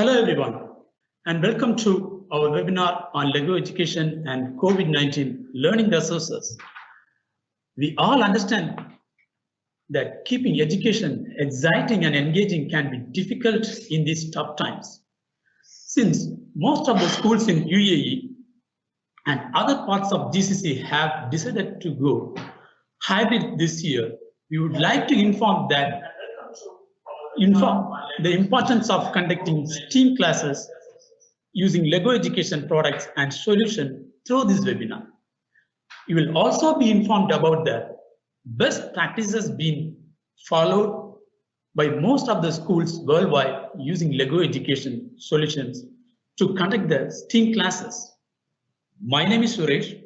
Hello everyone, and welcome to our webinar on Lego education and COVID-19 learning resources. We all understand that keeping education exciting and engaging can be difficult in these tough times. Since most of the schools in UAE and other parts of GCC have decided to go hybrid this year, we would like to inform the importance of conducting STEAM classes using Lego education products and solutions through this webinar. You will also be informed about the best practices being followed by most of the schools worldwide using Lego education solutions to conduct the STEAM classes. My name is Suresh.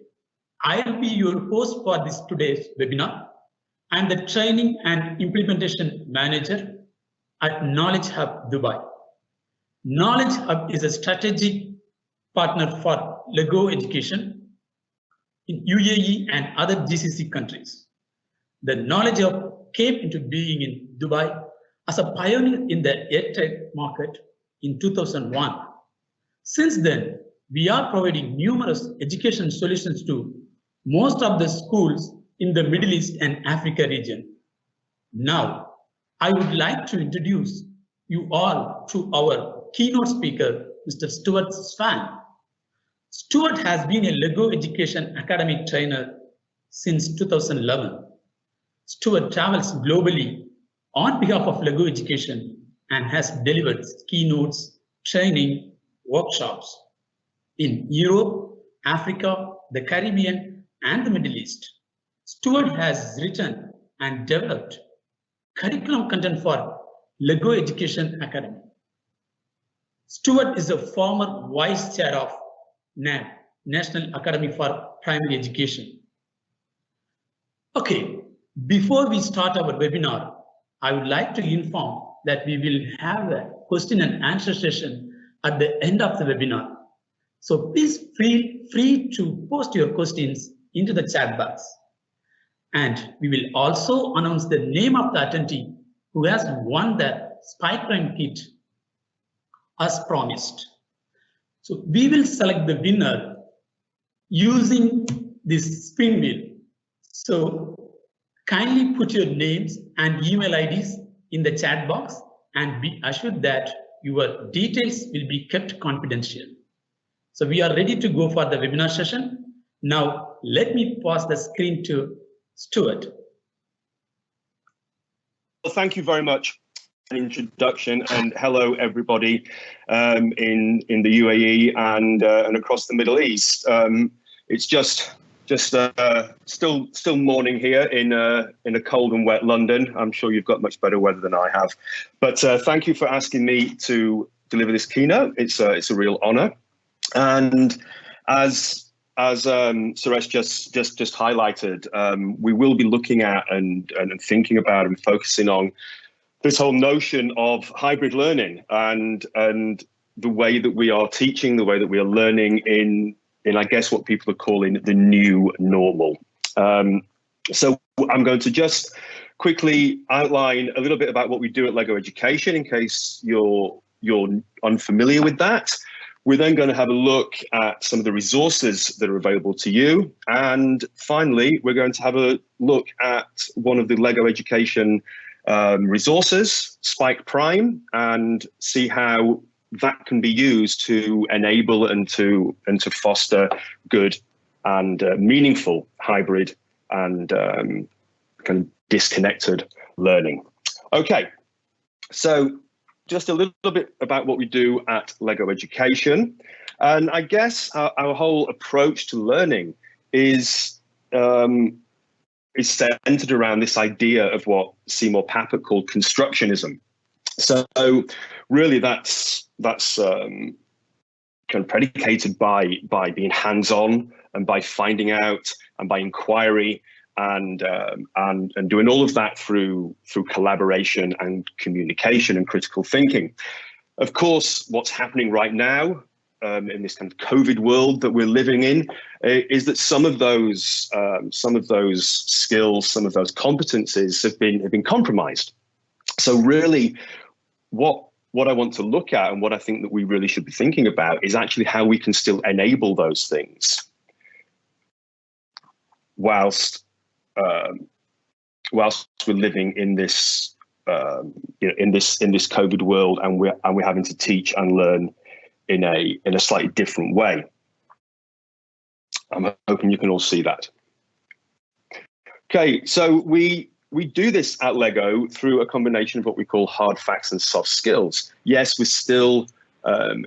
I will be your host for this today's webinar. I am the Training and Implementation Manager at Knowledge Hub Dubai. Knowledge Hub is a strategic partner for Lego education in UAE and other GCC countries. The Knowledge Hub came into being in Dubai as a pioneer in the EdTech market in 2001. Since then, we are providing numerous education solutions to most of the schools in the Middle East and Africa region. Now, I would like to introduce you all to our keynote speaker, Mr. Stuart Swan. Stuart has been a Lego Education Academy trainer since 2011. Stuart travels globally on behalf of Lego Education and has delivered keynotes, training, workshops in Europe, Africa, the Caribbean, and the Middle East. Stuart has written and developed curriculum content for Lego Education Academy. Stuart is a former vice chair of NAP, National Academy for Primary Education. Okay, before we start our webinar, I would like to inform that we will have a question and answer session at the end of the webinar. So please feel free to post your questions into the chat box. And we will also announce the name of the attendee who has won the Spike Prime kit as promised. So we will select the winner using this spin wheel. So kindly put your names and email IDs in the chat box and be assured that your details will be kept confidential. So we are ready to go for the webinar session. Now let me pass the screen to Stuart. Well, thank you very much for the introduction, and hello everybody in the UAE and across the Middle East. It's just still morning here in a cold and wet London. I'm sure you've got much better weather than I have, but thank you for asking me to deliver this keynote. It's a real honor, and as Suresh just highlighted, we will be looking at and thinking about and focusing on this whole notion of hybrid learning and the way that we are teaching, the way that we are learning in I guess what people are calling the new normal. So I'm going to just quickly outline a little bit about what we do at Lego Education in case you're unfamiliar with that. We're then going to have a look at some of the resources that are available to you. And finally, we're going to have a look at one of the Lego Education resources, Spike Prime, and see how that can be used to enable and to foster good and meaningful hybrid and kind of disconnected learning. Okay, so just a little bit about what we do at Lego Education. And I guess our whole approach to learning is centered around this idea of what Seymour Papert called constructionism. So really that's kind of predicated by being hands-on and by finding out and by inquiry and doing all of that through collaboration and communication and critical thinking. Of course, what's happening right now in this kind of COVID world that we're living in is that some of those skills, some of those competencies have been compromised. So really, what what I want to look at and what I think that we really should be thinking about is actually how we can still enable those things whilst we're living in this in this COVID world, and we're having to teach and learn in a slightly different way. I'm hoping you can all see that. Okay, so we do this at LEGO through a combination of what we call hard facts and soft skills. Yes, we're still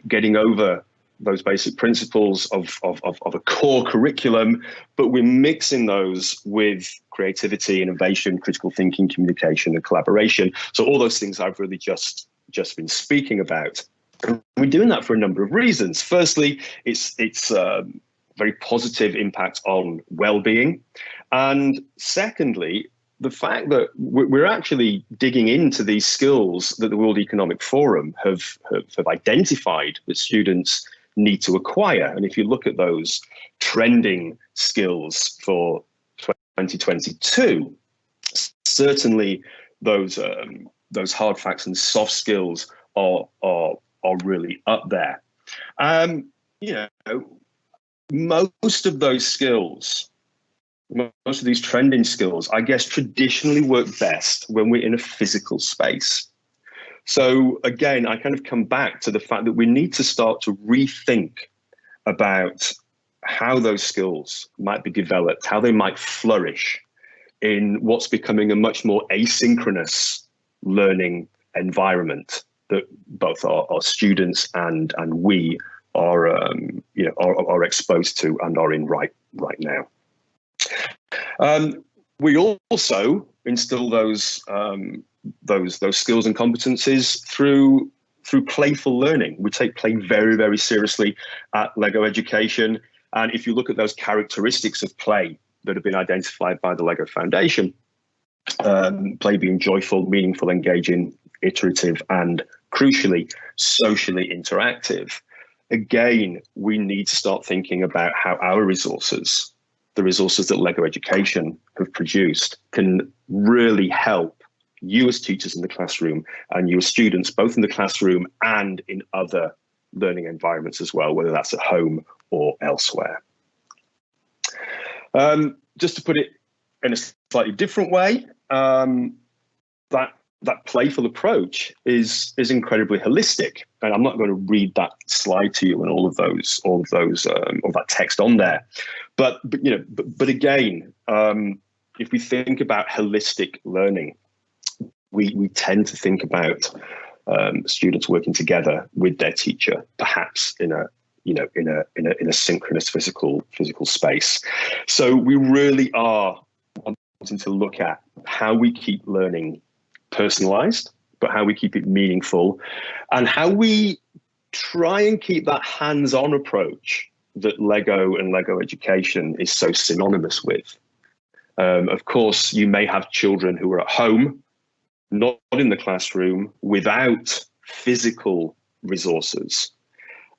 getting over those basic principles of a core curriculum, but we're mixing those with creativity, innovation, critical thinking, communication, and collaboration. So all those things I've really just been speaking about. And we're doing that for a number of reasons. Firstly, it's very positive impact on well-being. And secondly, the fact that we're actually digging into these skills that the World Economic Forum have identified that students need to acquire. And if you look at those trending skills for 2022, certainly those hard facts and soft skills are really up there. Most of those skills, most of these trending skills, I guess, traditionally work best when we're in a physical space. So again, I kind of come back to the fact that we need to start to rethink about how those skills might be developed, how they might flourish in what's becoming a much more asynchronous learning environment that both our students and we are exposed to and are in right now. We also instill those skills and competencies through playful learning. We take play very, very seriously at LEGO Education. And if you look at those characteristics of play that have been identified by the LEGO Foundation, play being joyful, meaningful, engaging, iterative, and crucially, socially interactive. Again, we need to start thinking about how our resources, the resources that LEGO Education have produced, can really help you as teachers in the classroom and you as students, both in the classroom and in other learning environments as well, whether that's at home or elsewhere. Just to put it in a slightly different way, that playful approach is incredibly holistic, and I'm not going to read that slide to you and all of that text on there. But again, if we think about holistic learning, we tend to think about students working together with their teacher, perhaps in a synchronous physical space. So we really are wanting to look at how we keep learning personalized, but how we keep it meaningful, and how we try and keep that hands-on approach that LEGO and LEGO Education is so synonymous with. Of course, you may have children who are at home, not in the classroom, without physical resources.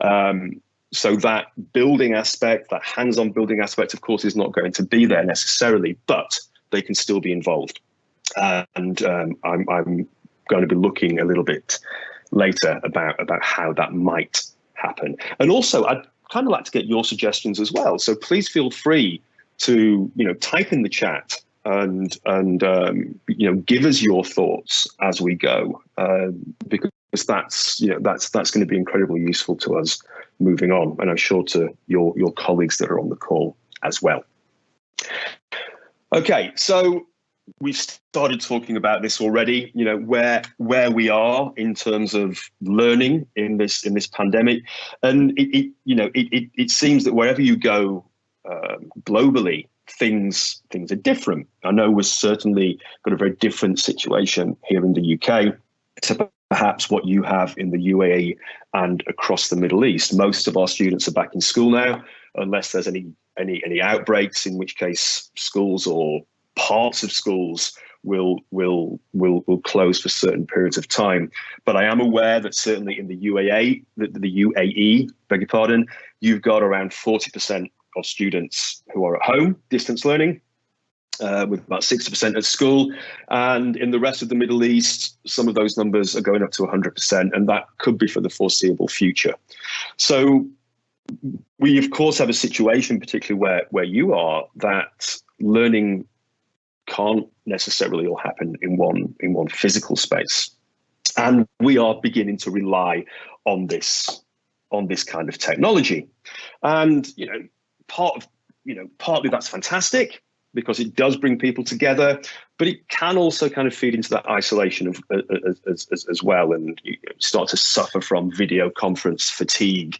So that building aspect, that hands-on building aspect, of course, is not going to be there necessarily, but they can still be involved. And I'm going to be looking a little bit later about how that might happen. And also, I'd kind of like to get your suggestions as well. So please feel free to type in the chat and give us your thoughts as we go, because that's going to be incredibly useful to us moving on, and I'm sure to your colleagues that are on the call as well. Okay, so we've started talking about this already, where we are in terms of learning in this pandemic, and it seems that wherever you go globally, things are different. I know we're certainly got a very different situation here in the UK to perhaps what you have in the UAE and across the Middle East. Most of our students are back in school now, unless there's any outbreaks, in which case schools or parts of schools will close for certain periods of time. But I am aware that certainly in the UAE, beg your pardon, you've got around 40% of students who are at home, distance learning, with about 60% at school. And in the rest of the Middle East, some of those numbers are going up to 100%, and that could be for the foreseeable future. So we, of course, have a situation, particularly where you are, that learning can't necessarily all happen in one physical space. And we are beginning to rely on this kind of technology. And, partly that's fantastic, because it does bring people together, but it can also kind of feed into that isolation as well, and you start to suffer from video conference fatigue,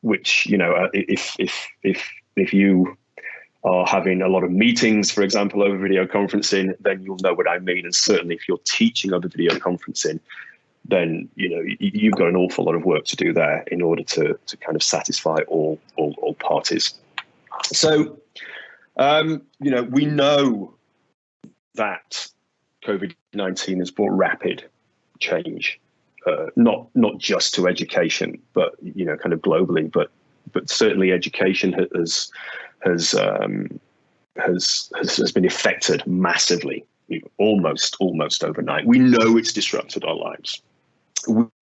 which, if you are having a lot of meetings, for example, over video conferencing, then you'll know what I mean. And certainly if you're teaching over video conferencing, then you've got an awful lot of work to do there in order to kind of satisfy all parties. So we know that COVID-19 has brought rapid change, not just to education, but kind of globally, but certainly education has been affected massively, almost overnight. We know it's disrupted our lives.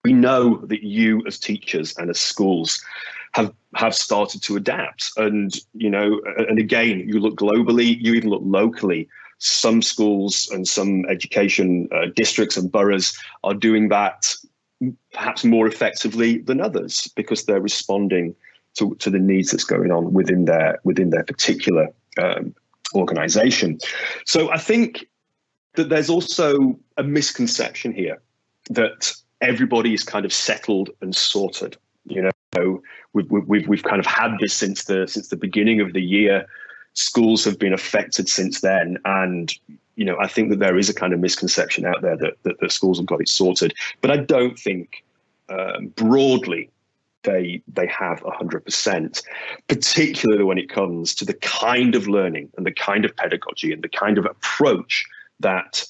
We know that you as teachers and as schools have started to adapt. And, and again, you look globally, you even look locally. Some schools and some education districts and boroughs are doing that perhaps more effectively than others, because they're responding to the needs that's going on within their particular organization. So I think that there's also a misconception here that everybody is kind of settled and sorted. We've kind of had this since the beginning of the year. Schools have been affected since then, and I think that there is a kind of misconception out there that schools have got it sorted. But I don't think broadly they have 100%, particularly when it comes to the kind of learning and the kind of pedagogy and the kind of approach that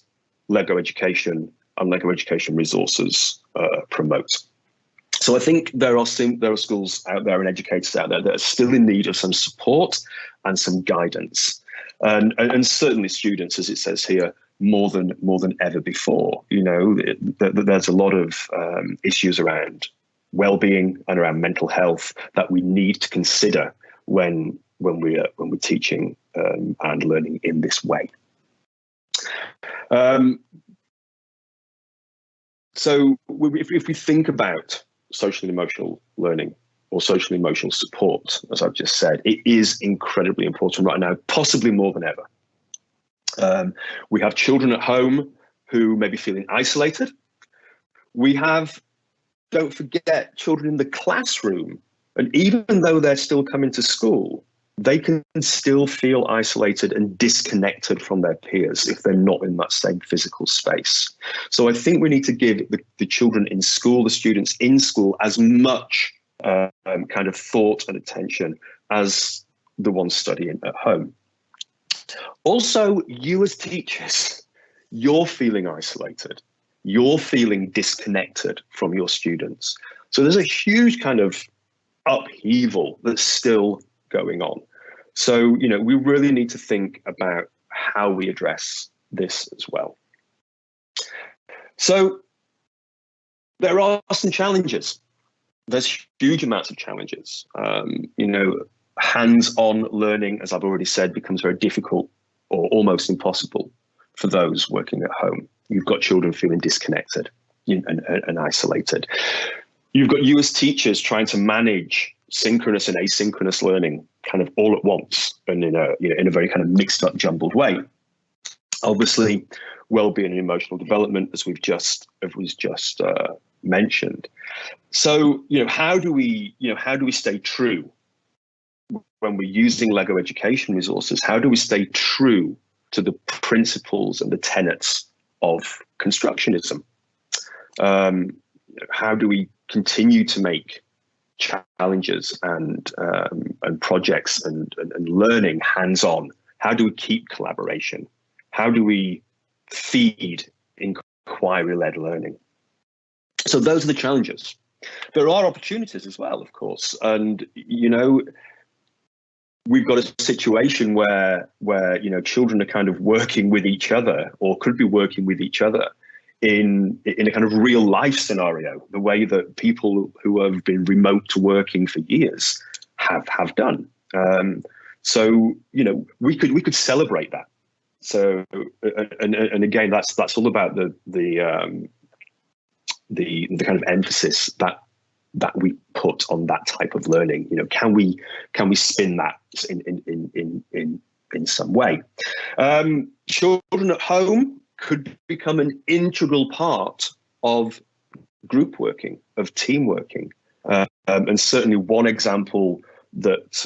LEGO Education and LEGO Education resources promote. So I think there are schools out there and educators out there that are still in need of some support and some guidance, and certainly students, as it says here, more than ever before. There's a lot of issues around well-being and around mental health that we need to consider when we're teaching and learning in this way. So if we think about social and emotional learning or social and emotional support, as I've just said, it is incredibly important right now, possibly more than ever. We have children at home who may be feeling isolated. We have, don't forget, children in the classroom. And even though they're still coming to school, they can still feel isolated and disconnected from their peers if they're not in that same physical space. So I think we need to give the children in school, the students in school, as much kind of thought and attention as the ones studying at home. Also, you as teachers, you're feeling isolated. You're feeling disconnected from your students. So there's a huge kind of upheaval that's still going on. So, we really need to think about how we address this as well. So there are some challenges. There's huge amounts of challenges. Hands-on learning, as I've already said, becomes very difficult or almost impossible for those working at home. You've got children feeling disconnected and isolated. You've got you as teachers trying to manage synchronous and asynchronous learning kind of all at once and in a very kind of mixed up, jumbled way. Obviously, well-being and emotional development, as we've just mentioned. So, how do we stay true when we're using LEGO Education resources? How do we stay true to the principles and the tenets of constructionism? How do we continue to make challenges and projects and learning hands-on? How do we keep collaboration? How do we feed inquiry-led learning? So those are the challenges. There are opportunities as well, of course, and we've got a situation where children are kind of working with each other, or could be working with each other in a kind of real life scenario, the way that people who have been remote working for years have done. So we could celebrate that. So and again, that's all about the kind of emphasis that we put on that type of learning. Can we spin that in some way? Children at home could become an integral part of group working, of team working, and certainly one example that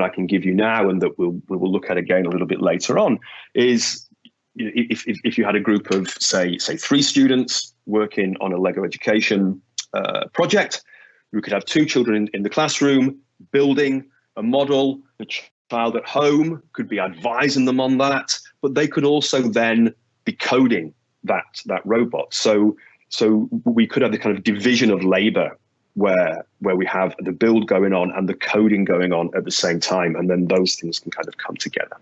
I can give you now, and that we will look at again a little bit later on, is if you had a group of say 3 students working on a Lego education project. You could have 2 children in the classroom building a model. The child at home could be advising them on that, but they could also then be coding that robot. So we could have the kind of division of labor where we have the build going on and the coding going on at the same time, and then those things can kind of come together.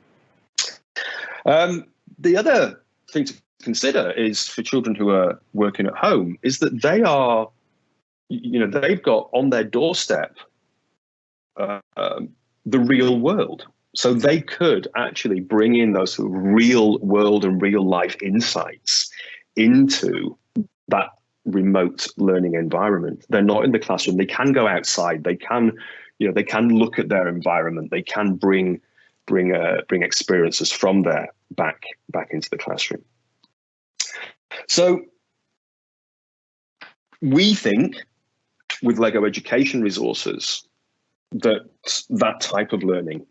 The other thing to consider is, for children who are working at home, is that they are, they've got on their doorstep the real world. So they could actually bring in those sort of real world and real life insights into that remote learning environment. They're not in the classroom. They can go outside. They can, they can look at their environment. They can bring experiences from there back into the classroom. So we think with Lego education resources that type of learning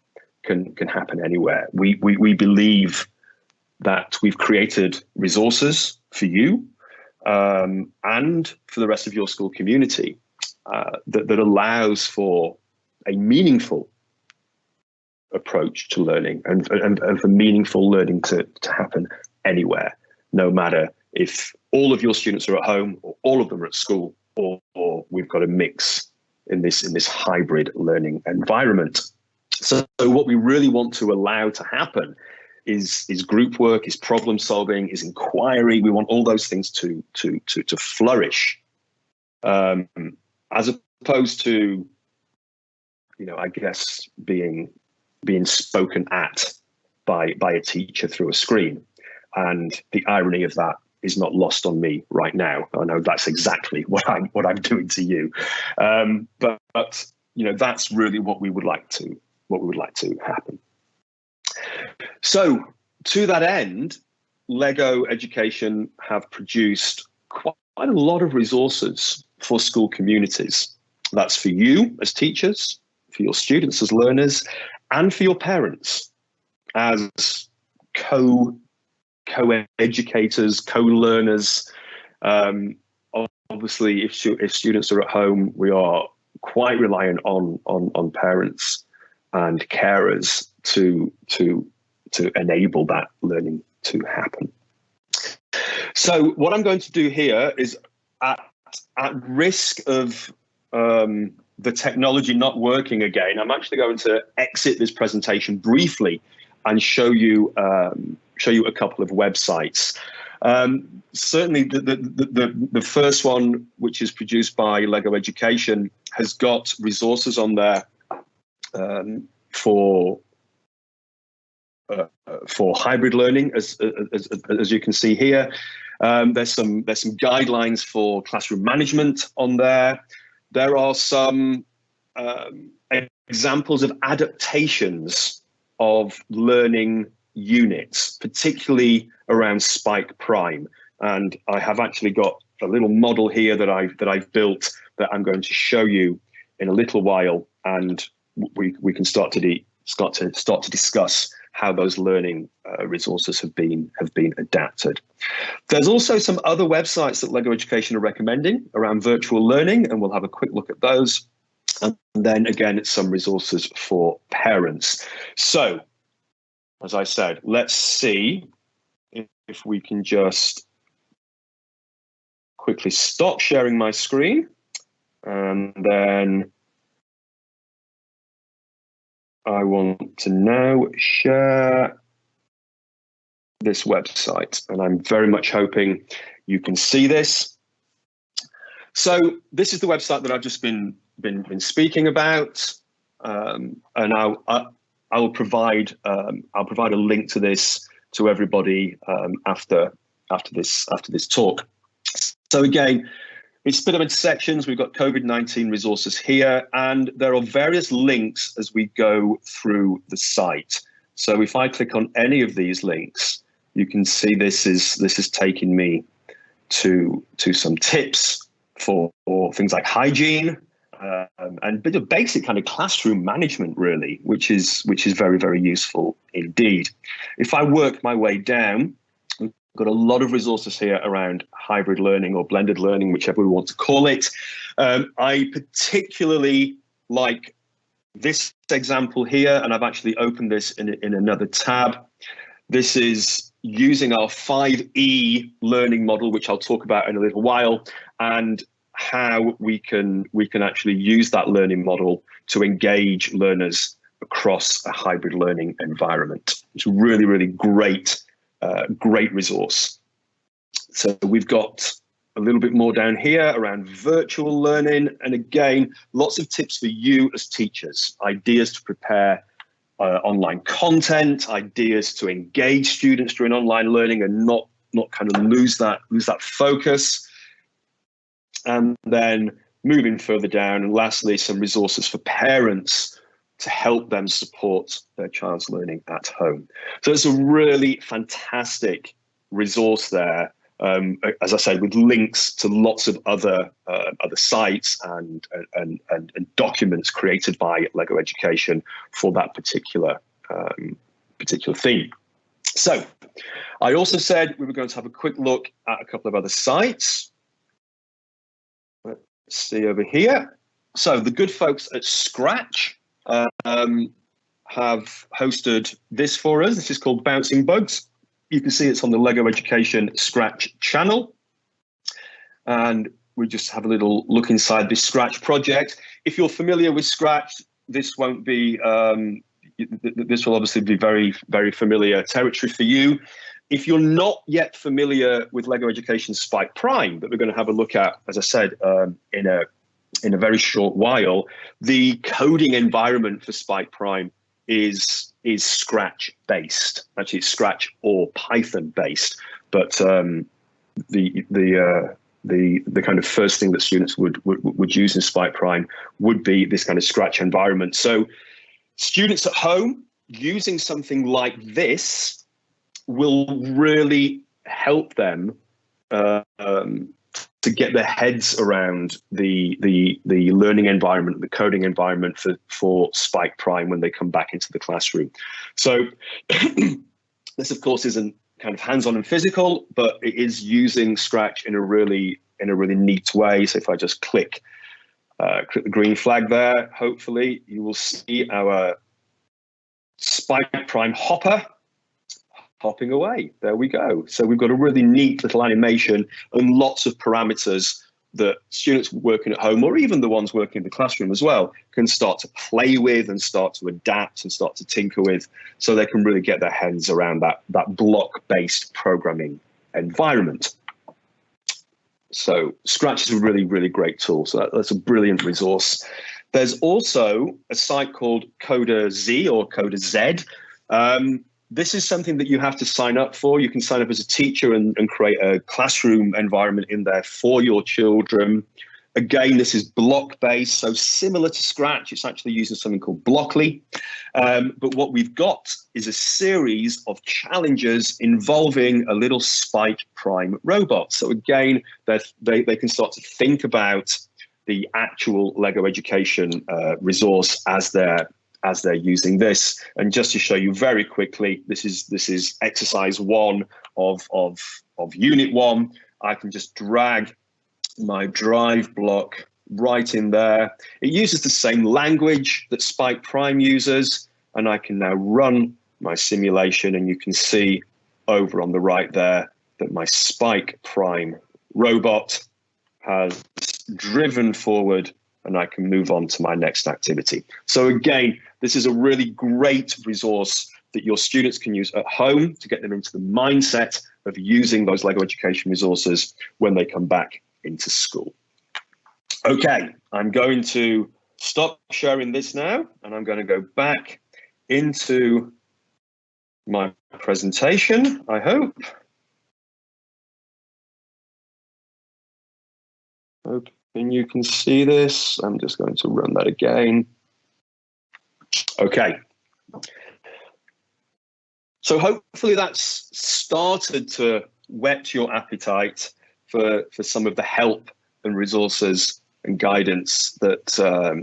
can happen anywhere. We believe that we've created resources for you and for the rest of your school community that allows for a meaningful approach to learning and for meaningful learning to happen anywhere, no matter if all of your students are at home or all of them are at school, or we've got a mix in this hybrid learning environment. So what we really want to allow to happen is group work, is problem solving, is inquiry. We want all those things to flourish, as opposed to, I guess, being spoken at by a teacher through a screen. And the irony of that is not lost on me right now. I know that's exactly what I'm doing to you, but that's really what we would like to happen. So to that end, Lego Education have produced quite a lot of resources for school communities. That's for you as teachers, for your students as learners, and for your parents as co-educators, co-learners. Obviously, if students are at home, we are quite reliant on parents and carers to enable that learning to happen. So what I'm going to do here is, at risk of the technology not working again, I'm actually going to exit this presentation briefly and show you a couple of websites. Certainly the first one, which is produced by Lego Education, has got resources on there for hybrid learning, as you can see here. There's some guidelines for classroom management on there. There are some examples of adaptations of learning units, particularly around Spike Prime. And I have actually got a little model here that I've built that I'm going to show you in a little while, and we can start to discuss how those learning resources have been adapted. There's also some other websites that Lego Education are recommending around virtual learning, and we'll have a quick look at those. And then again, it's some resources for parents. So, as I said, let's see if we can just quickly stop sharing my screen, and then I want to now share this website, and I'm very much hoping you can see this. So this is the website that I've just been speaking about, and I'll provide a link to this to everybody after this talk. So again, it's split up into sections. We've got COVID-19 resources here, and there are various links as we go through the site. So if I click on any of these links, you can see this is taking me to some tips for things like hygiene and a bit of basic kind of classroom management, really, which is very, very useful indeed. If I work my way down, we've got a lot of resources here around hybrid learning or blended learning, whichever we want to call it. I particularly like this example here, and I've actually opened this in another tab. This is using our 5E learning model, which I'll talk about in a little while, and how we can actually use that learning model to engage learners across a hybrid learning environment. It's a really, really great resource. So we've got a little bit more down here around virtual learning, and again, lots of tips for you as teachers, ideas to prepare online content, ideas to engage students during online learning and not kind of lose that focus. And then moving further down, and lastly, some resources for parents to help them support their child's learning at home. So it's a really fantastic resource there. As I said, with links to lots of other sites and documents created by LEGO Education for that particular theme. So I also said we were going to have a quick look at a couple of other sites. Let's see over here. So the good folks at Scratch have hosted this for us. This is called Bouncing Bugs. You can see it's on the LEGO Education Scratch channel. And we just have a little look inside this Scratch project. If you're familiar with Scratch, this won't be, this will obviously be very, very familiar territory for you. If you're not yet familiar with LEGO Education Spike Prime, that we're going to have a look at, as I said, in a very short while, the coding environment for Spike Prime is Scratch based. Actually, it's Scratch or Python based, but the kind of first thing that students would use in Spike Prime would be this kind of Scratch environment. So students at home using something like this will really help them to get their heads around the learning environment, the coding environment for Spike Prime when they come back into the classroom. So this, of course, isn't kind of hands-on and physical, but it is using Scratch in a really neat way. So if I just click the green flag there, hopefully you will see our Spike Prime hopper hopping away. There we go. So we've got a really neat little animation and lots of parameters that students working at home, or even the ones working in the classroom as well, can start to play with and start to adapt and start to tinker with, so they can really get their heads around that block-based programming environment. So Scratch is a really, really great tool. So that's a brilliant resource. There's also a site called Coder Z or Coder Z. This is something that you have to sign up for. You can sign up as a teacher and create a classroom environment in there for your children. Again, this is block-based, so similar to Scratch. It's actually using something called Blockly. But what we've got is a series of challenges involving a little Spike Prime robot. So again, they can start to think about the actual LEGO Education resource as they're using this. And just to show you very quickly, this is exercise 1 of unit 1. I can just drag my drive block right in there. It uses the same language that Spike Prime uses, and I can now run my simulation, and you can see over on the right there that my Spike Prime robot has driven forward and I can move on to my next activity. So again, this is a really great resource that your students can use at home to get them into the mindset of using those LEGO Education resources when they come back into school. Okay, I'm going to stop sharing this now, and I'm going to go back into my presentation, I hope. Hoping you can see this. I'm just going to run that again. Okay. So hopefully that's started to whet your appetite for some of the help and resources and guidance that,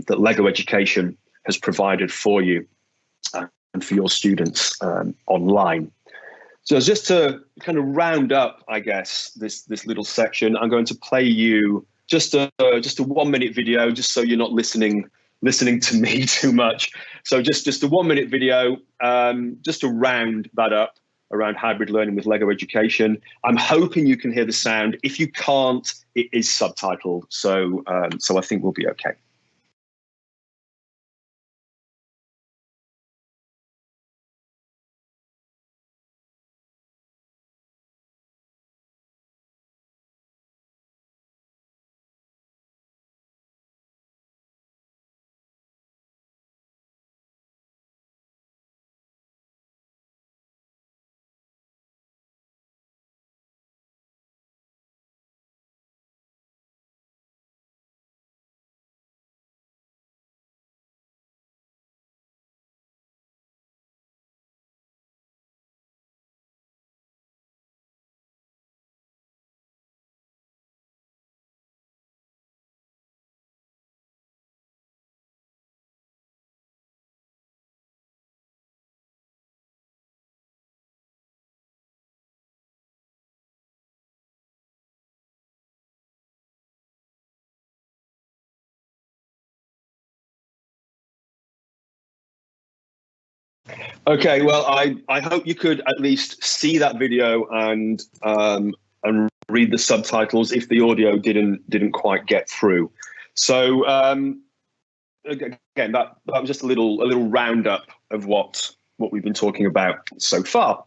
that LEGO Education has provided for you and for your students online. So just to kind of round up, I guess, this little section, I'm going to play you just a 1 minute video, just so you're not listening to me too much. So just a 1 minute video, just to round that up around hybrid learning with LEGO Education. I'm hoping you can hear the sound. If you can't, it is subtitled, so I think we'll be okay. Okay, well, I hope you could at least see that video and read the subtitles if the audio didn't quite get through. So again, that was just a little roundup of what we've been talking about so far,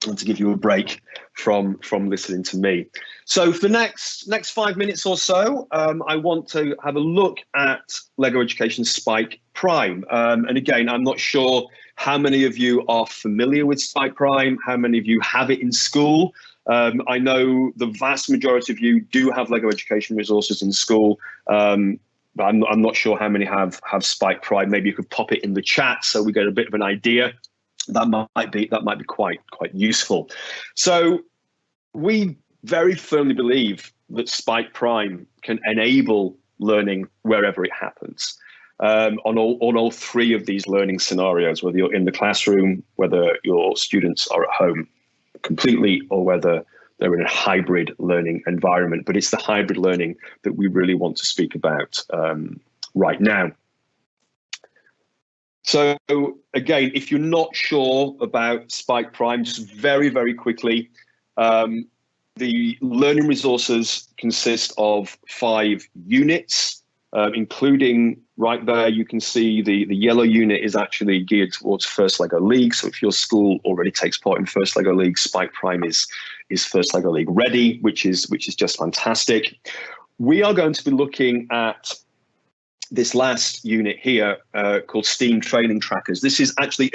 and to give you a break from listening to me. So for the next 5 minutes or so, I want to have a look at LEGO Education Spike Prime. And again, I'm not sure how many of you are familiar with Spike Prime, how many of you have it in school. I know the vast majority of you do have LEGO Education resources in school. But I'm not sure how many have Spike Prime. Maybe you could pop it in the chat so we get a bit of an idea. That might be quite useful. So we very firmly believe that Spike Prime can enable learning wherever it happens, on all three of these learning scenarios, whether you're in the classroom, whether your students are at home completely, or whether they're in a hybrid learning environment. But it's the hybrid learning that we really want to speak about right now. So again, if you're not sure about Spike Prime, just very quickly, the learning resources consist of 5 units, including right there, you can see the yellow unit is actually geared towards First LEGO League. So if your school already takes part in First LEGO League, Spike Prime is First LEGO League ready, which is just fantastic. We are going to be looking at this last unit here called STEAM Training Trackers. This is actually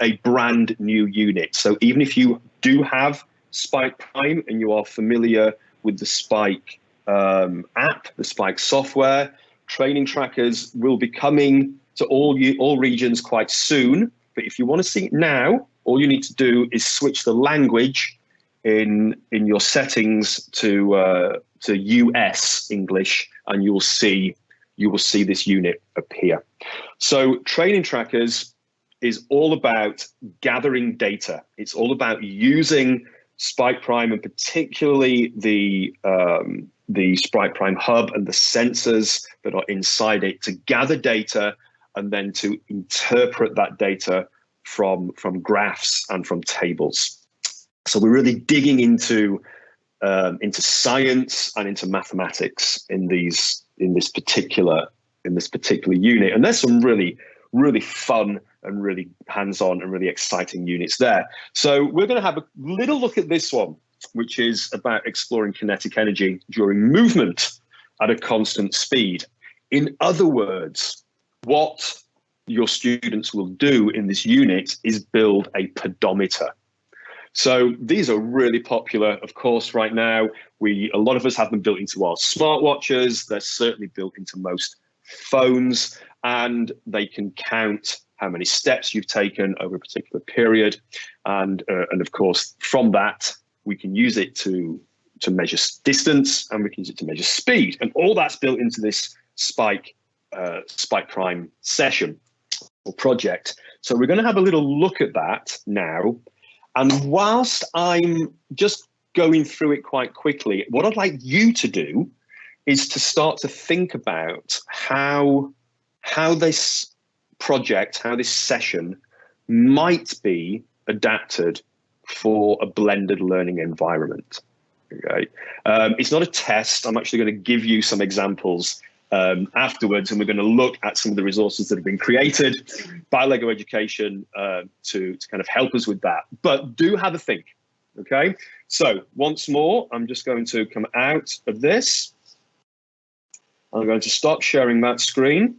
a brand new unit. So even if you do have Spike Prime and you are familiar with the Spike app, the Spike software, training trackers will be coming to all regions quite soon. But if you want to see it now, all you need to do is switch the language in your settings to US English, and you will see this unit appear. So training trackers is all about gathering data. It's all about using Spike Prime, and particularly the Spike Prime hub and the sensors that are inside it, to gather data and then to interpret that data from graphs and from tables. So we're really digging into science and into mathematics in this particular in this particular unit. And there's some really, really fun and really hands-on and really exciting units there. So we're going to have a little look at this one, which is about exploring kinetic energy during movement at a constant speed. In other words, what your students will do in this unit is build a pedometer. So these are really popular, of course, right now. A lot of us have them built into our smartwatches. They're certainly built into most phones, and they can count how many steps you've taken over a particular period. And of course, from that, we can use it to measure distance, and we can use it to measure speed. And all that's built into this Spike Prime session or project. So we're going to have a little look at that now. And whilst I'm just going through it quite quickly, what I'd like you to do is to start to think about how this project, how this session might be adapted for a blended learning environment. Okay, it's not a test. I'm actually going to give you some examples afterwards, and we're going to look at some of the resources that have been created by LEGO Education to kind of help us with that. But do have a think, okay? So once more, I'm just going to come out of this. I'm going to stop sharing that screen,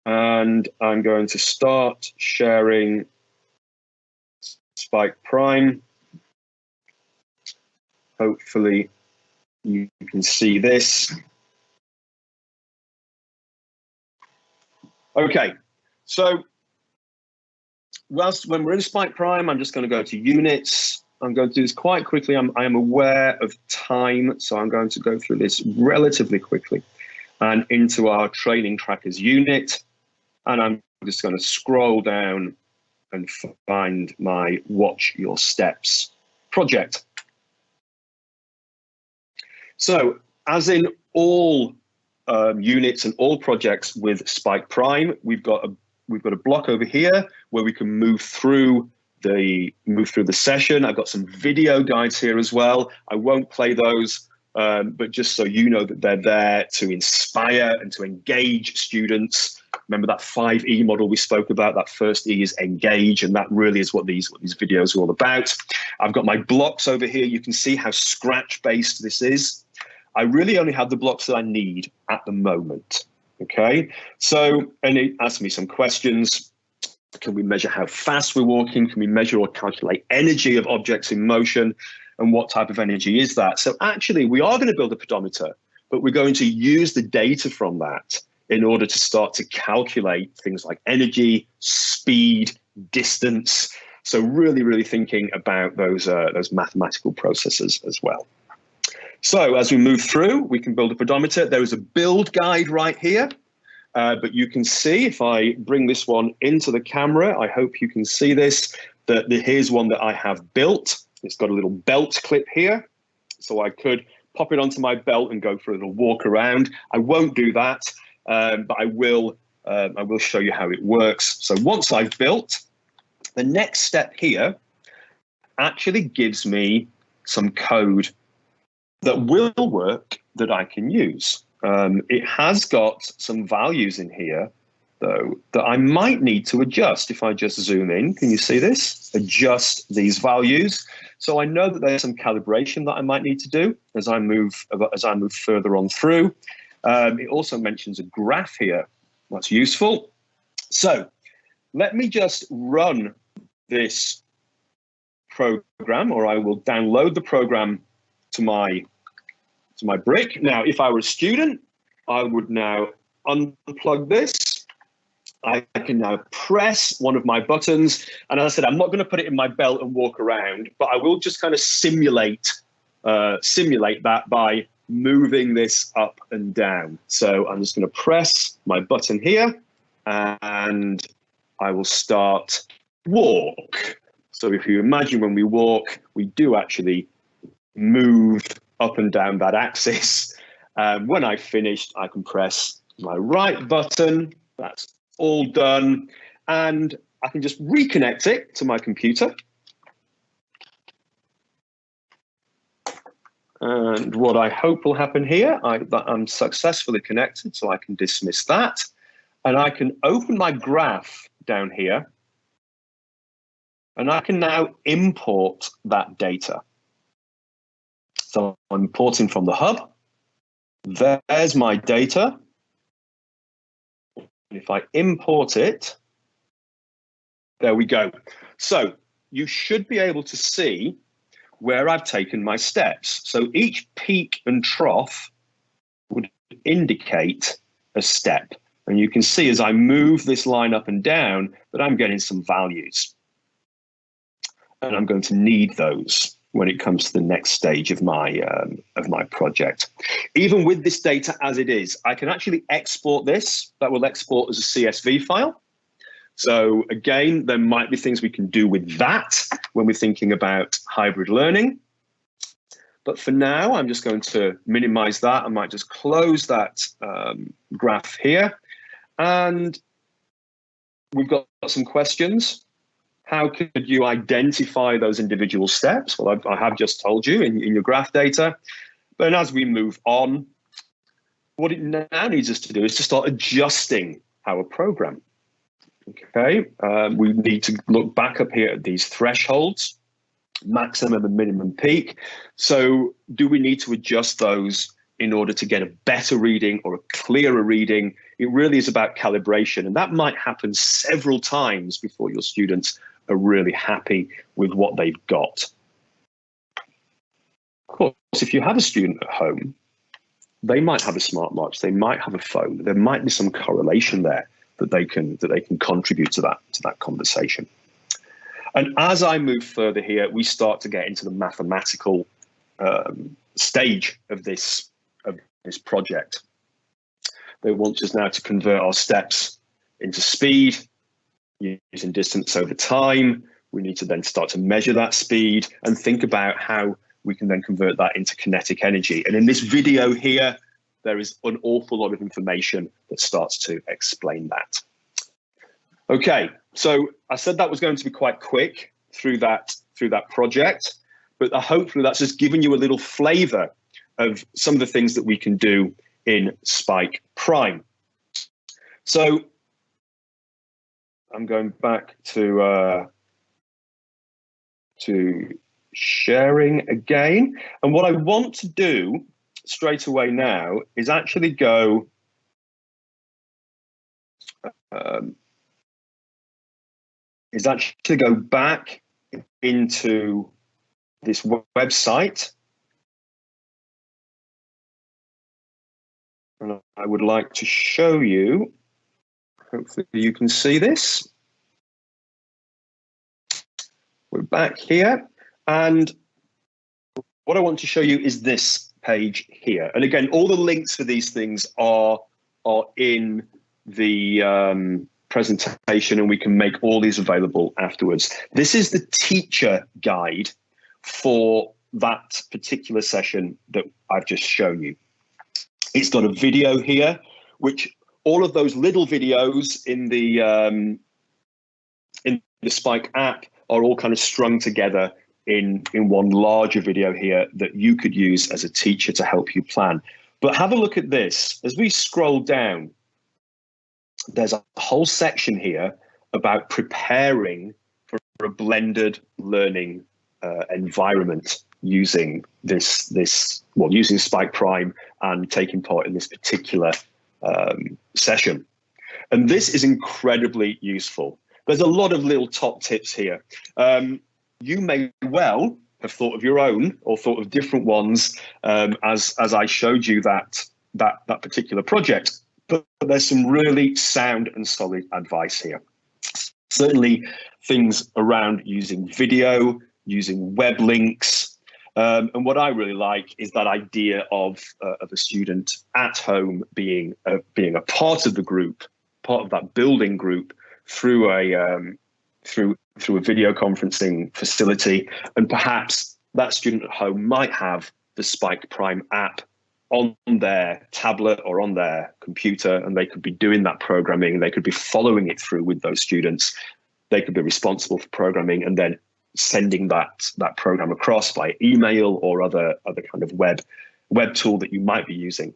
and I'm going to start sharing Spike Prime. Hopefully you can see this. Okay, so when we're in Spike Prime, I'm just going to go to units. I'm going to do this quite quickly. I am aware of time, so I'm going to go through this relatively quickly and into our training trackers unit. And I'm just going to scroll down and find my Watch Your Steps project. So as in all units and all projects with Spike Prime, we've got a block over here where we can move through the session. I've got some video guides here as well. I won't play those, but just so you know that they're there to inspire and to engage students. Remember that 5E model we spoke about? That first E is engage, and that really is what these videos are all about. I've got my blocks over here. You can see how scratch-based this is. I really only have the blocks that I need at the moment, okay? So, and it asks me some questions. Can we measure how fast we're walking? Can we measure or calculate energy of objects in motion? And what type of energy is that? So actually, we are going to build a pedometer, but we're going to use the data from that in order to start to calculate things like energy, speed, distance. So really, really thinking about those mathematical processes as well. So as we move through, we can build a pedometer. There is a build guide right here, but you can see if I bring this one into the camera, I hope you can see this, that here's one that I have built. It's got a little belt clip here. So I could pop it onto my belt and go for a little walk around. I won't do that, but I will show you how it works. So once I've built, the next step here actually gives me some code that will work that I can use. It has got some values in here, though, that I might need to adjust. If I just zoom in, can you see this? Adjust these values. So I know that there's some calibration that I might need to do as I move further on through. It also mentions a graph here. That's useful. So let me just run this program, or I will download the program to my brick. Now, if I were a student, I would now unplug this. I can now press one of my buttons. And as I said, I'm not going to put it in my belt and walk around, but I will just kind of simulate that by moving this up and down. So I'm just going to press my button here and I will start walk. So if you imagine when we walk, we do actually move up and down that axis. When I've finished, I can press my right button. That's all done. And I can just reconnect it to my computer. And what I hope will happen here, I'm successfully connected, so I can dismiss that. And I can open my graph down here, and I can now import that data. So I'm importing from the hub. There's my data. If I import it, there we go. So you should be able to see where I've taken my steps. So each peak and trough would indicate a step. And you can see as I move this line up and down that I'm getting some values. And I'm going to need those when it comes to the next stage of my project. Even with this data as it is, I can actually export this. That will export as a CSV file. So again, there might be things we can do with that when we're thinking about hybrid learning. But for now, I'm just going to minimize that. I might just close that graph here. And we've got some questions. How could you identify those individual steps? Well, I have just told you in your graph data. But as we move on, what it now needs us to do is to start adjusting our program. Okay, we need to look back up here at these thresholds, maximum and minimum peak. So do we need to adjust those in order to get a better reading or a clearer reading? It really is about calibration, and that might happen several times before your students are really happy with what they've got. Of course, if you have a student at home, they might have a smartwatch, they might have a phone, there might be some correlation there that they can contribute to that conversation. And as I move further here, we start to get into the mathematical stage of this project. They want us now to convert our steps into speed using distance over time. We need to then start to measure that speed and think about how we can then convert that into kinetic energy. And in this video here, there is an awful lot of information that starts to explain that. Okay, so I said that was going to be quite quick through that project, but hopefully that's just given you a little flavor of some of the things that we can do in Spike Prime. So I'm going back to sharing again. And what I want to do straight away now is actually go back into this website. And I would like to show you, hopefully you can see this. We're back here, and what I want to show you is this page here. And again, all the links for these things are in the presentation, and we can make all these available afterwards. This is the teacher guide for that particular session that I've just shown you. It's got a video here, which all of those little videos in the Spike app are all kind of strung together in one larger video here that you could use as a teacher to help you plan. But have a look at this. As we scroll down, there's a whole section here about preparing for a blended learning environment using using Spike Prime and taking part in this particular session. And this is incredibly useful. There's a lot of little top tips here. You may well have thought of your own or thought of different ones as I showed you that particular project. But there's some really sound and solid advice here. Certainly things around using video, using web links. And what I really like is that idea of a student at home being a part of the group, part of that building group through a video conferencing facility. And perhaps that student at home might have the Spike Prime app on their tablet or on their computer, and they could be doing that programming. They could be following it through with those students. They could be responsible for programming and then sending that program across by email or other kind of web tool that you might be using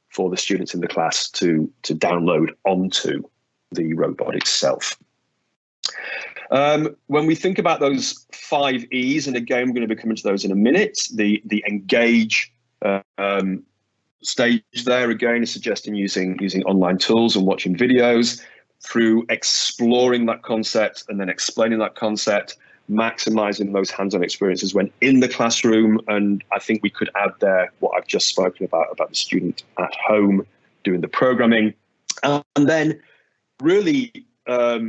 for the students in the class to download onto the robot itself. When we think about those 5 E's, and again, we're going to be coming to those in a minute, the engage stage there again is suggesting using online tools and watching videos, through exploring that concept and then explaining that concept, maximizing those hands-on experiences when in the classroom. And I think we could add there what I've just spoken about the student at home doing the programming, and then really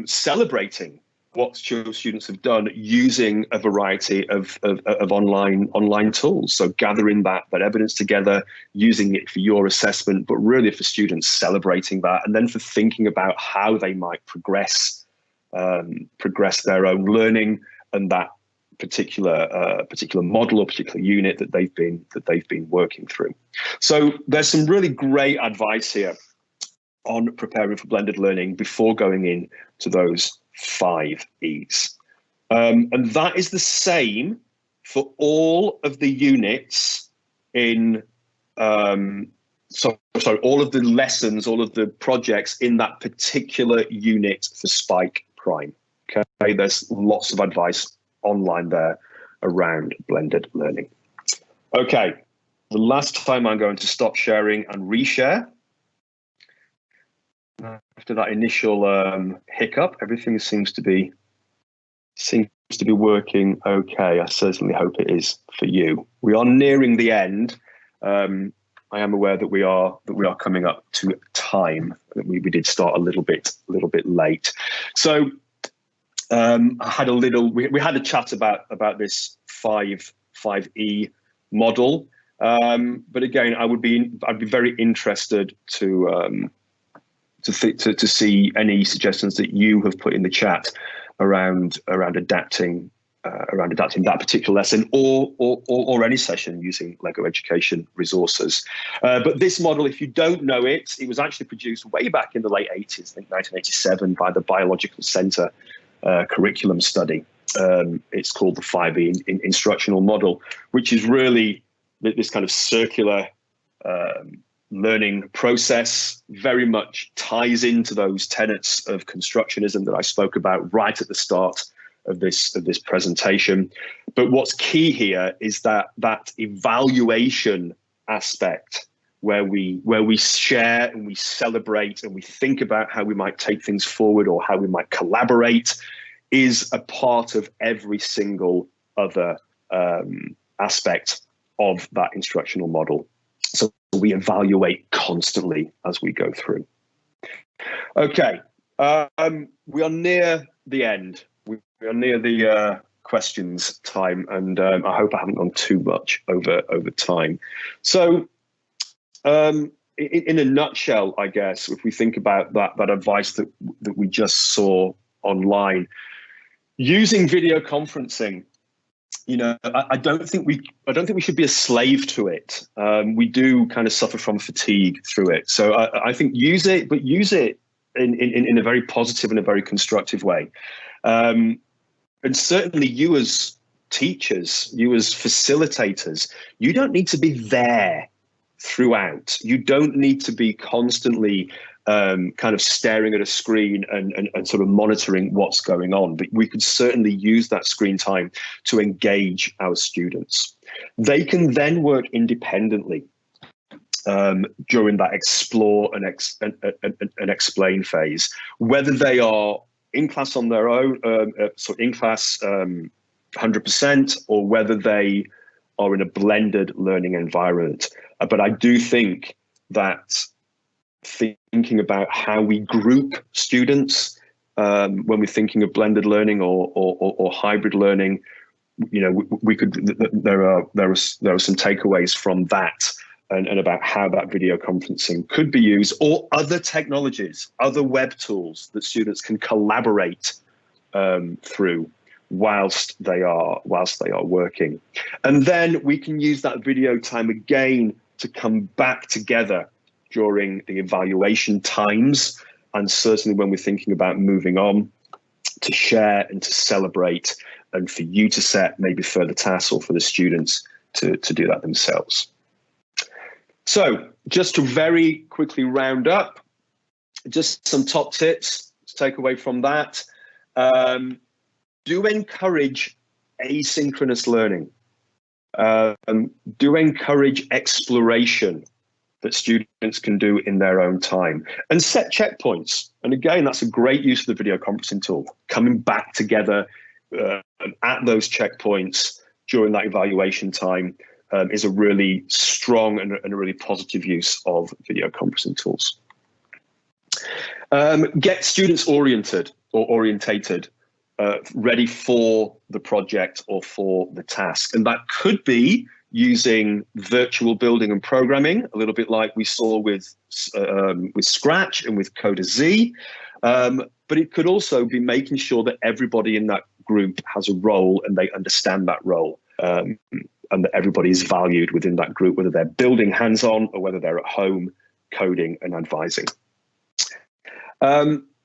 celebrating what students have done using a variety of online tools. So gathering that evidence together, using it for your assessment, but really for students celebrating that, and then for thinking about how they might progress their own learning and that particular model or particular unit that they've been working through. So there's some really great advice here on preparing for blended learning before going in to those 5 E's. And that is the same for all of the units in, all of the lessons, all of the projects in that particular unit for Spike Prime. Okay, there's lots of advice online there around blended learning. Okay, the last time I'm going to stop sharing and reshare. After that initial hiccup, everything seems to be working okay. I certainly hope it is for you. We are nearing the end. I am aware that we are coming up to time. We did start a little bit late. So I had we had a chat about this 5E model. But again, I'd be very interested to see any suggestions that you have put in the chat around adapting that particular lesson or any session using Lego Education resources. But this model, if you don't know it, it was actually produced way back in the late 80s, I think 1987, by the Biological Center curriculum study. It's called the 5E instructional model, which is really this kind of circular learning process, very much ties into those tenets of constructionism that I spoke about right at the start of this presentation. But what's key here is that evaluation aspect where we share and we celebrate and we think about how we might take things forward or how we might collaborate is a part of every single other aspect of that instructional model. So we evaluate constantly as we go through. Okay, we are near the end. We are near the questions time, and I hope I haven't gone too much over time. So in a nutshell, I guess, if we think about that advice that we just saw online, using video conferencing, I don't think we should be a slave to it. We do kind of suffer from fatigue through it. So I think use it, but use it in a very positive and a very constructive way. And certainly you as teachers, you as facilitators, you don't need to be there throughout. You don't need to be constantly kind of staring at a screen and sort of monitoring what's going on. But we could certainly use that screen time to engage our students. They can then work independently during that explore and explain phase, whether they are in class on their own, so in class 100%, or whether they are in a blended learning environment. But I do think that thinking about how we group students when we're thinking of blended learning or hybrid learning, we could. There are some takeaways from that and about how that video conferencing could be used, or other technologies, other web tools that students can collaborate through whilst they are working. And then we can use that video time again to come back together during the evaluation times, and certainly when we're thinking about moving on, to share and to celebrate and for you to set maybe further tasks or for the students to do that themselves. So just to very quickly round up, just some top tips to take away from that. Do encourage asynchronous learning. Do encourage exploration that students can do in their own time, and set checkpoints. And again, that's a great use of the video conferencing tool. Coming back together at those checkpoints during that evaluation time is a really strong and a really positive use of video conferencing tools. Get students oriented or orientated, ready for the project or for the task. And that could be using virtual building and programming, a little bit like we saw with Scratch and with Coda-Z. But it could also be making sure that everybody in that group has a role and they understand that role, and that everybody is valued within that group, whether they're building hands-on or whether they're at home coding and advising.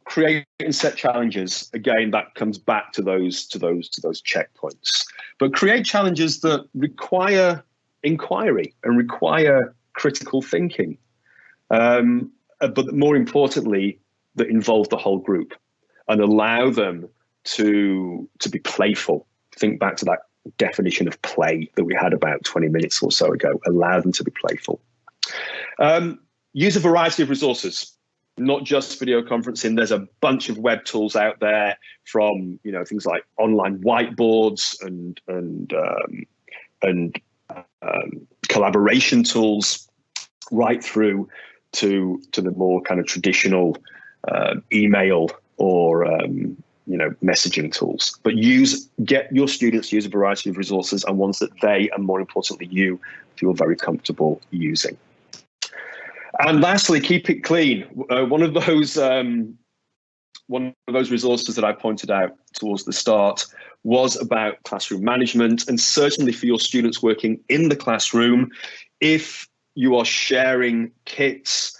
Create and set challenges. Again, that comes back to those checkpoints. But create challenges that require inquiry and require critical thinking. But more importantly, that involve the whole group and allow them to be playful. Think back to that definition of play that we had about 20 minutes or so ago. Allow them to be playful. Use a variety of resources. Not just video conferencing. There's a bunch of web tools out there, from things like online whiteboards and collaboration tools, right through to the more kind of traditional email or messaging tools. But get your students to use a variety of resources, and ones that they, and more importantly you, feel very comfortable using. And lastly, keep it clean. One of those resources that I pointed out towards the start was about classroom management, and certainly for your students working in the classroom, if you are sharing kits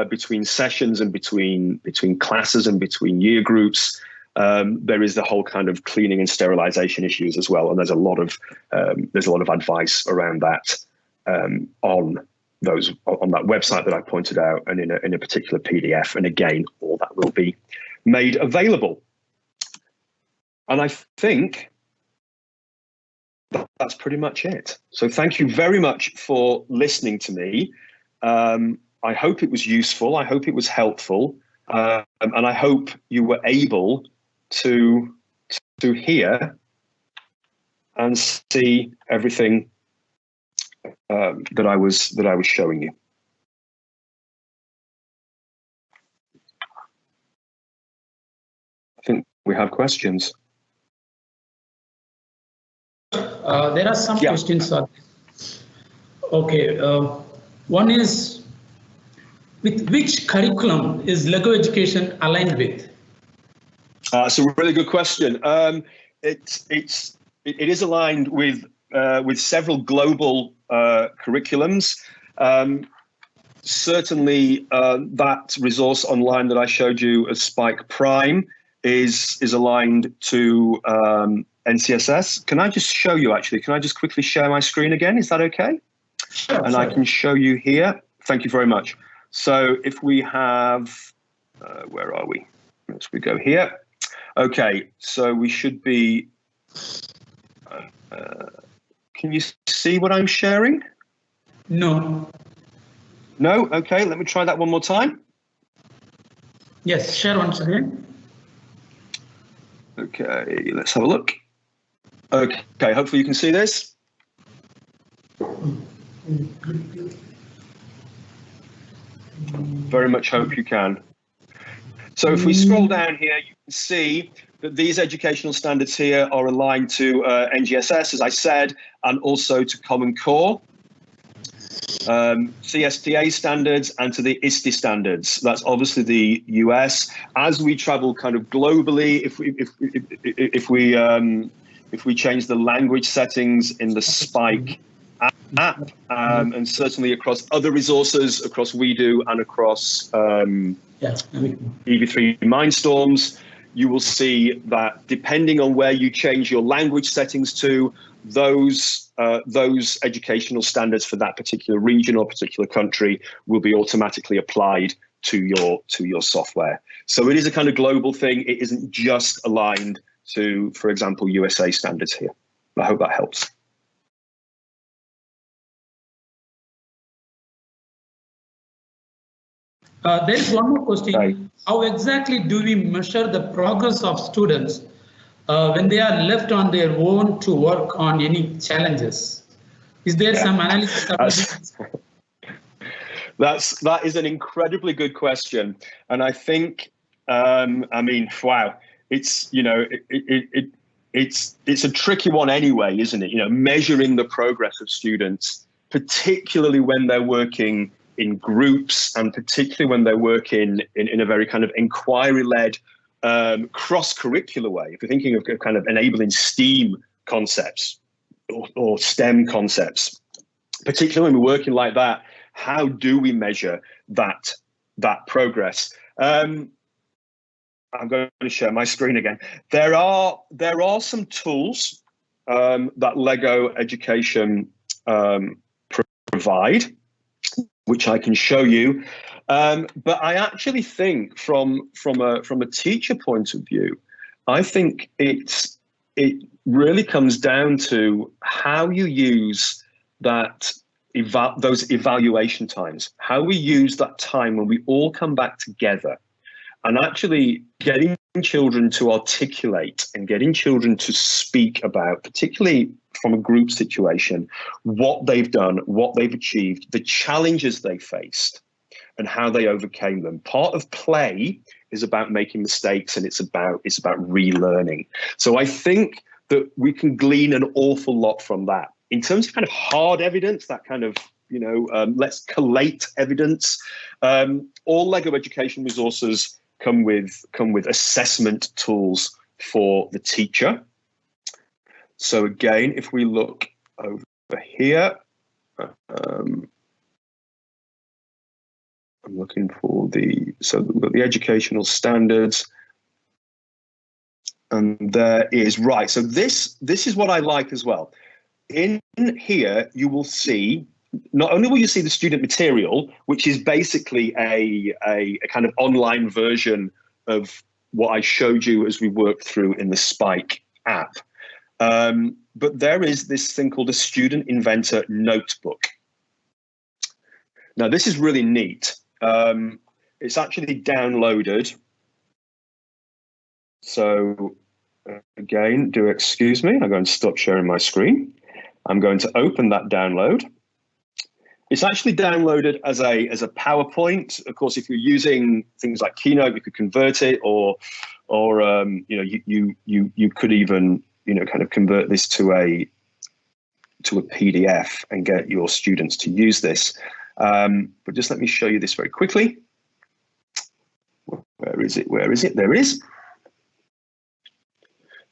between sessions and between classes and between year groups, there is the whole kind of cleaning and sterilization issues as well. And there's a lot of advice around that on that website that I pointed out, and in a particular PDF. And again, all that will be made available. And I think that's pretty much it. So thank you very much for listening to me. I hope it was useful. I hope it was helpful. And I hope you were able to hear and see everything that I was showing you. I think we have questions. There are some questions. Okay, one is, with which curriculum is Lego education aligned with? It's a really good question. It is aligned with several global curriculums. Certainly, that resource online that I showed you as Spike Prime is aligned to NCSS. Can I just show you, actually? Can I just quickly share my screen again? Is that okay? Sure, and I can show you here. Thank you very much. So if we have, where are we? Let's we go here. Okay, so we should be, can you see what I'm sharing? No. No? Okay, let me try that one more time. Yes, share once again. Okay, let's have a look. Okay, hopefully you can see this. Very much hope you can. So if we scroll down here, you can see that these educational standards here are aligned to NGSS, as I said, and also to Common Core, CSTA standards, and to the ISTE standards. That's obviously the US. As we travel kind of globally, if we change the language settings in the Spike app, and certainly across other resources, across WeDo and across EV3 Mindstorms, you will see that depending on where you change your language settings to, those educational standards for that particular region or particular country will be automatically applied to your software. So it is a kind of global thing. It isn't just aligned to, for example, USA standards here. I hope that helps. There is one more question. Right. How exactly do we measure the progress of students when they are left on their own to work on any challenges? Is there some analysis? That is an incredibly good question, and I think I mean, wow, it's it's a tricky one anyway, isn't it? Measuring the progress of students, particularly when they're working in groups, and particularly when they're working in a very kind of inquiry-led, cross-curricular way. If you're thinking of kind of enabling STEAM concepts or STEM concepts, particularly when we're working like that, how do we measure that progress? I'm going to share my screen again. There are some tools that LEGO Education provide, which I can show you. But I actually think from a teacher point of view, I think it really comes down to how you use those evaluation times, how we use that time when we all come back together and actually getting children to articulate and getting children to speak about, particularly from a group situation, what they've done, what they've achieved, the challenges they faced, and how they overcame them. Part of play is about making mistakes, and it's about relearning. So I think that we can glean an awful lot from that. In terms of kind of hard evidence, that kind of let's collate evidence. All LEGO Education resources come with assessment tools for the teacher. So again, if we look over here, I'm looking for the educational standards, and there is, right. So this is what I like as well. In here, you will see, not only will you see the student material, which is basically a kind of online version of what I showed you as we worked through in the Spike app. But there is this thing called a Student Inventor Notebook. Now, this is really neat. It's actually downloaded. So again, do excuse me, I'm going to stop sharing my screen. I'm going to open that download. It's actually downloaded as a PowerPoint. Of course, if you're using things like Keynote, you could convert it, or you could even kind of convert this to a PDF and get your students to use this. But just let me show you this very quickly. Where is it? Where is it? There it is.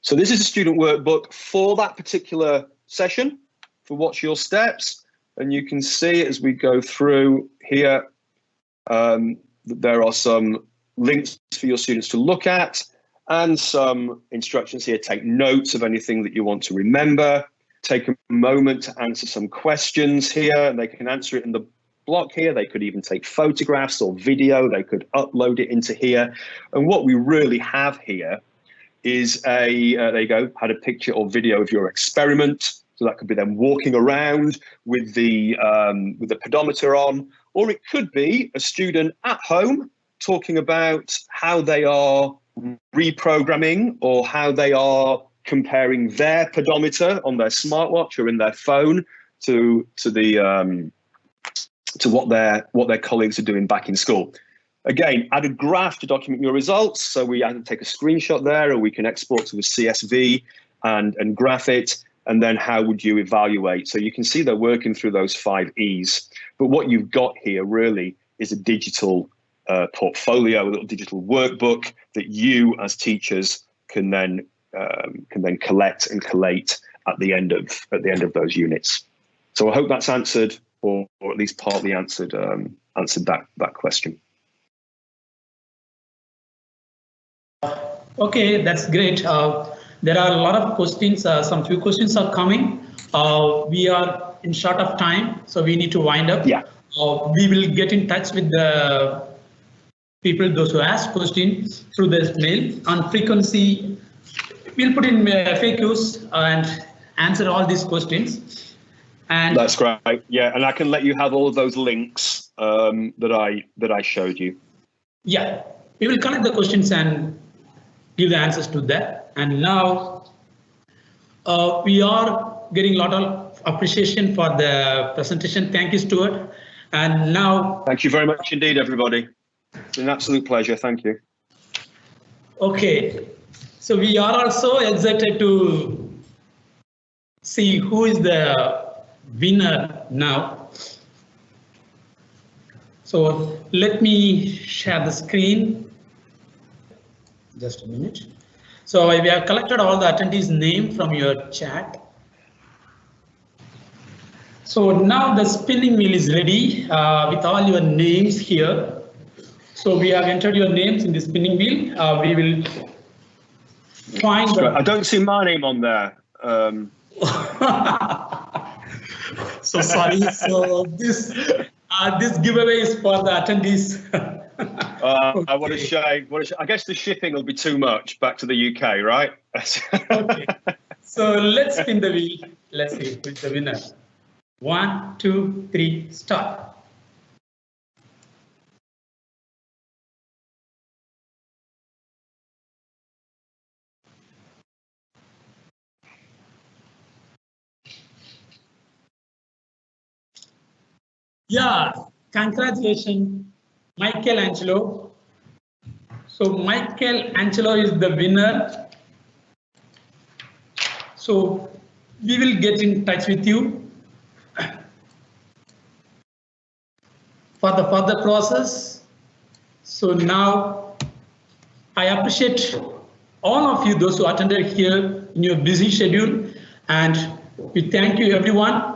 So this is a student workbook for that particular session, for Watch Your Steps. And you can see as we go through here, that there are some links for your students to look at and some instructions here. Take notes of anything that you want to remember. Take a moment to answer some questions here, and they can answer it in the block here. They could even take photographs or video. They could upload it into here. And what we really have here is there you go, had a picture or video of your experiment. So that could be them walking around with the pedometer on, or it could be a student at home talking about how they are reprogramming or how they are comparing their pedometer on their smartwatch or in their phone to what their colleagues are doing back in school. Again, add a graph to document your results. So we either take a screenshot there, or we can export to a CSV and graph it. And then how would you evaluate? So you can see they're working through those 5 E's. But what you've got here really is a digital portfolio, a little digital workbook that you as teachers can then collect and collate at the end of those units. So I hope that's answered, or at least partly answered that question. Okay, that's great. There are a lot of questions. Some few questions are coming. We are in short of time, so we need to wind up. Yeah. We will get in touch with the people, those who ask questions through this mail on frequency. We'll put in FAQs and answer all these questions. And that's great. Yeah, and I can let you have all of those links that I showed you. Yeah, we will collect the questions and give the answers to that. And now we are getting a lot of appreciation for the presentation. Thank you, Stuart. And now, thank you very much indeed, everybody. It's an absolute pleasure. Thank you. Okay, so we are also excited to see who is the winner now. So let me share the screen. Just a minute. So we have collected all the attendees' name from your chat. So now the spinning wheel is ready with all your names here. So we have entered your names in the spinning wheel. We will find. I don't see my name on there. So sorry. So this giveaway is for the attendees. Okay. What a shame. I guess the shipping will be too much back to the UK, right? Okay. So let's spin the wheel. Let's see who's the winner. 1, 2, 3, start. Yeah, congratulations, Michelangelo. So Michelangelo is the winner. So we will get in touch with you for the further process. So now I appreciate all of you, those who attended here in your busy schedule, and we thank you everyone.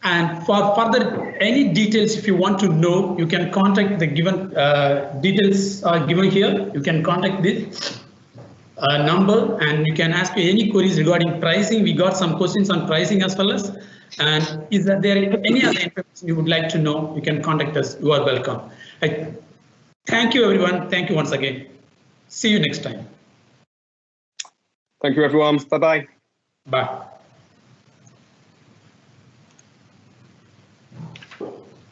And for further any details, if you want to know, you can contact the given details are given here. You can contact this number and you can ask me any queries regarding pricing. We got some questions on pricing as well as, and is there any other information you would like to know, you can contact us. You are welcome. Thank you everyone. Thank you once again. See you next time. Thank you everyone. Bye-bye. Bye.